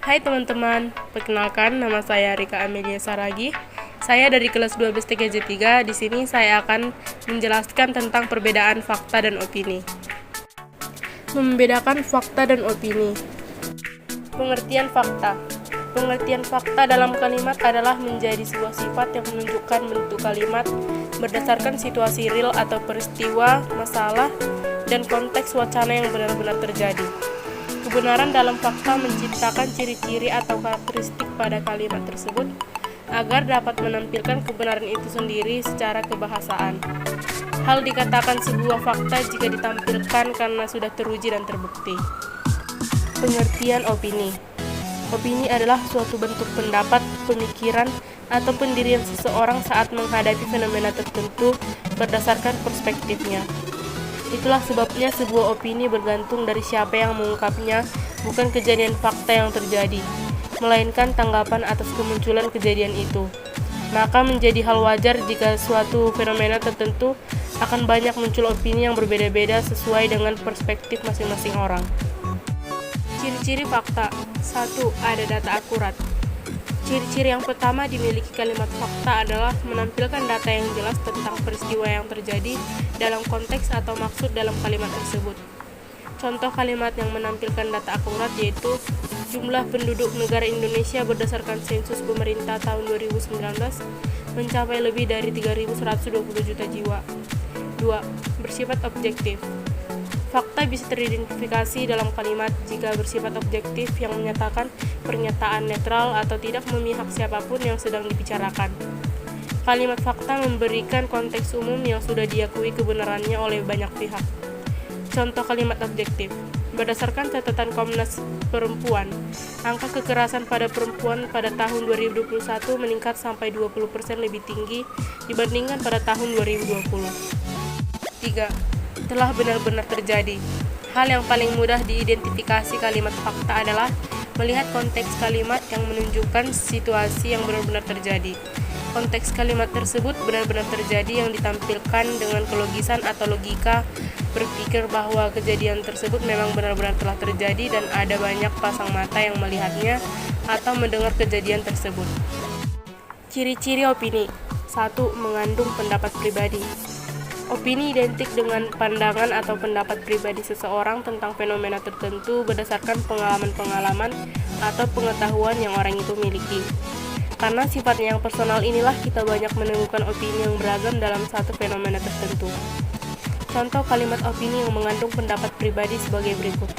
Hai teman-teman, perkenalkan nama saya Rika Amelia Saragi. Saya dari kelas 12 TKJ 3. Di sini saya akan menjelaskan tentang perbedaan fakta dan opini. Membedakan fakta dan opini. Pengertian fakta. Pengertian fakta dalam kalimat adalah menjadi sebuah sifat yang menunjukkan bentuk kalimat berdasarkan situasi real atau peristiwa, masalah, dan konteks wacana yang benar-benar terjadi. Kebenaran dalam fakta menciptakan ciri-ciri atau karakteristik pada kalimat tersebut agar dapat menampilkan kebenaran itu sendiri secara kebahasaan. Hal dikatakan sebuah fakta jika ditampilkan karena sudah teruji dan terbukti. Pengertian opini. Opini adalah suatu bentuk pendapat, pemikiran, atau pendirian seseorang saat menghadapi fenomena tertentu berdasarkan perspektifnya. Itulah sebabnya sebuah opini bergantung dari siapa yang mengungkapnya, bukan kejadian fakta yang terjadi, melainkan tanggapan atas kemunculan kejadian itu. Maka menjadi hal wajar jika suatu fenomena tertentu akan banyak muncul opini yang berbeda-beda sesuai dengan perspektif masing-masing orang. Ciri-ciri fakta. 1. Ada data akurat. Ciri-ciri yang pertama dimiliki kalimat fakta adalah menampilkan data yang jelas tentang peristiwa yang terjadi dalam konteks atau maksud dalam kalimat tersebut. Contoh kalimat yang menampilkan data akurat yaitu jumlah penduduk negara Indonesia berdasarkan sensus pemerintah tahun 2019 mencapai lebih dari 3.120 juta jiwa. 2. Bersifat objektif. Fakta bisa teridentifikasi dalam kalimat jika bersifat objektif yang menyatakan pernyataan netral atau tidak memihak siapapun yang sedang dibicarakan. Kalimat fakta memberikan konteks umum yang sudah diakui kebenarannya oleh banyak pihak. Contoh kalimat objektif. Berdasarkan catatan Komnas Perempuan, angka kekerasan pada perempuan pada tahun 2021 meningkat sampai 20% lebih tinggi dibandingkan pada tahun 2020. 3. Telah benar-benar terjadi. Hal yang paling mudah diidentifikasi kalimat fakta adalah melihat konteks kalimat yang menunjukkan situasi yang benar-benar terjadi. Konteks kalimat tersebut benar-benar terjadi yang ditampilkan dengan kelogisan atau logika berpikir bahwa kejadian tersebut memang benar-benar telah terjadi dan ada banyak pasang mata yang melihatnya atau mendengar kejadian tersebut. Ciri-ciri opini. 1. Mengandung pendapat pribadi. Opini identik dengan pandangan atau pendapat pribadi seseorang tentang fenomena tertentu berdasarkan pengalaman-pengalaman atau pengetahuan yang orang itu miliki. Karena sifatnya yang personal inilah kita banyak menemukan opini yang beragam dalam satu fenomena tertentu. Contoh kalimat opini yang mengandung pendapat pribadi sebagai berikut.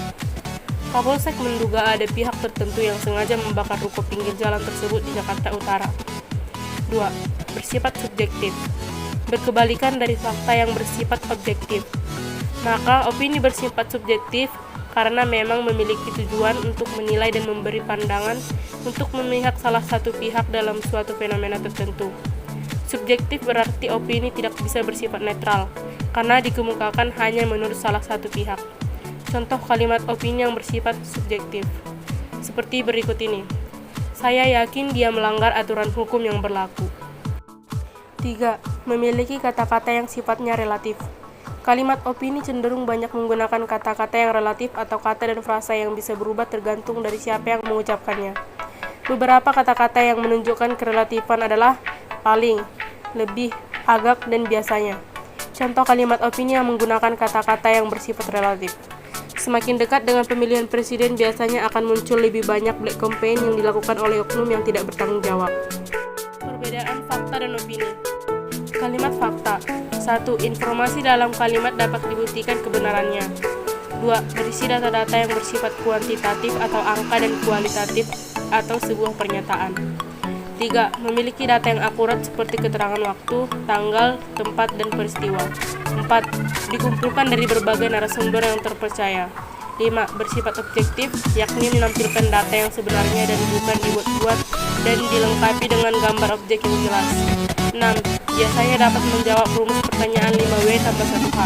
Kapolsek menduga ada pihak tertentu yang sengaja membakar ruko pinggir jalan tersebut di Jakarta Utara. 2. Bersifat subjektif. Berkebalikan dari fakta yang bersifat objektif. Maka opini bersifat subjektif karena memang memiliki tujuan untuk menilai dan memberi pandangan untuk memihak salah satu pihak dalam suatu fenomena tertentu. Subjektif berarti opini tidak bisa bersifat netral karena dikemukakan hanya menurut salah satu pihak. Contoh kalimat opini yang bersifat subjektif seperti berikut ini. Saya yakin dia melanggar aturan hukum yang berlaku. 3. Memiliki kata-kata yang sifatnya relatif. Kalimat opini cenderung banyak menggunakan kata-kata yang relatif atau kata dan frasa yang bisa berubah tergantung dari siapa yang mengucapkannya. Beberapa kata-kata yang menunjukkan kerelatifan adalah paling, lebih, agak, dan biasanya. Contoh kalimat opini yang menggunakan kata-kata yang bersifat relatif. Semakin dekat dengan pemilihan presiden biasanya akan muncul lebih banyak black campaign yang dilakukan oleh oknum yang tidak bertanggung jawab. Perbedaan fakta dan opini. Kalimat fakta. 1. Informasi dalam kalimat dapat dibuktikan kebenarannya. 2. Berisi data-data yang bersifat kuantitatif atau angka dan kualitatif atau sebuah pernyataan. 3. Memiliki data yang akurat seperti keterangan waktu, tanggal, tempat, dan peristiwa. 4. Dikumpulkan dari berbagai narasumber yang terpercaya. 5. Bersifat objektif, yakni menampilkan data yang sebenarnya dan bukan dibuat-buat dan dilengkapi dengan gambar objek yang jelas. 6. Biasanya dapat menjawab rumus pertanyaan 5W tambah 1H.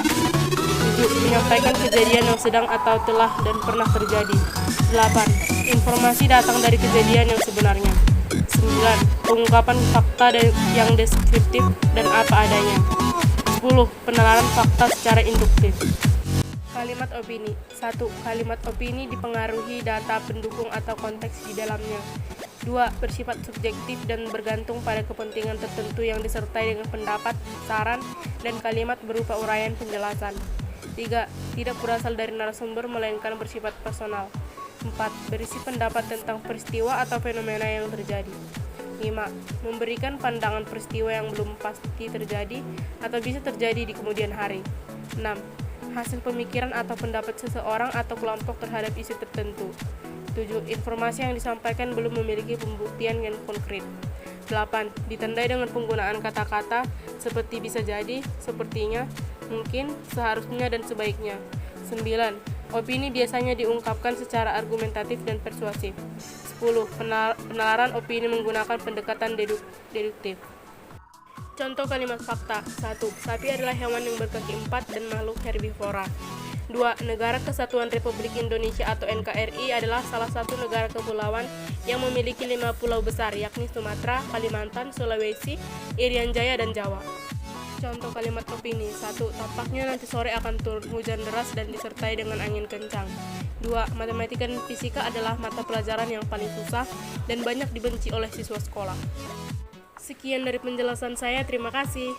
7. Menyampaikan kejadian yang sedang atau telah dan pernah terjadi. 8. Informasi datang dari kejadian yang sebenarnya. 9. Pengungkapan fakta yang deskriptif dan apa adanya. 10. Penalaran fakta secara induktif. Kalimat opini. 1. Kalimat opini dipengaruhi data pendukung atau konteks di dalamnya. 2. Bersifat subjektif dan bergantung pada kepentingan tertentu yang disertai dengan pendapat, saran, dan kalimat berupa uraian penjelasan. 3. Tidak berasal dari narasumber melainkan bersifat personal. 4. Berisi pendapat tentang peristiwa atau fenomena yang terjadi. 5. Memberikan pandangan peristiwa yang belum pasti terjadi atau bisa terjadi di kemudian hari. 6. Hasil pemikiran atau pendapat seseorang atau kelompok terhadap isu tertentu. 7. Informasi yang disampaikan belum memiliki pembuktian yang konkret. 8. Ditandai dengan penggunaan kata-kata seperti bisa jadi, sepertinya, mungkin, seharusnya, dan sebaiknya. 9. Opini biasanya diungkapkan secara argumentatif dan persuasif. 10. Penalaran opini menggunakan pendekatan deduktif. Contoh kalimat fakta. 1. Sapi adalah hewan yang berkaki 4 dan makhluk herbivora. 2. Negara Kesatuan Republik Indonesia atau NKRI adalah salah satu negara kepulauan yang memiliki 5 pulau besar, yakni Sumatera, Kalimantan, Sulawesi, Irian Jaya, dan Jawa. Contoh kalimat opini. 1. Tampaknya nanti sore akan turun hujan deras dan disertai dengan angin kencang. 2. Matematika dan fisika adalah mata pelajaran yang paling susah dan banyak dibenci oleh siswa sekolah. Sekian dari penjelasan saya, terima kasih.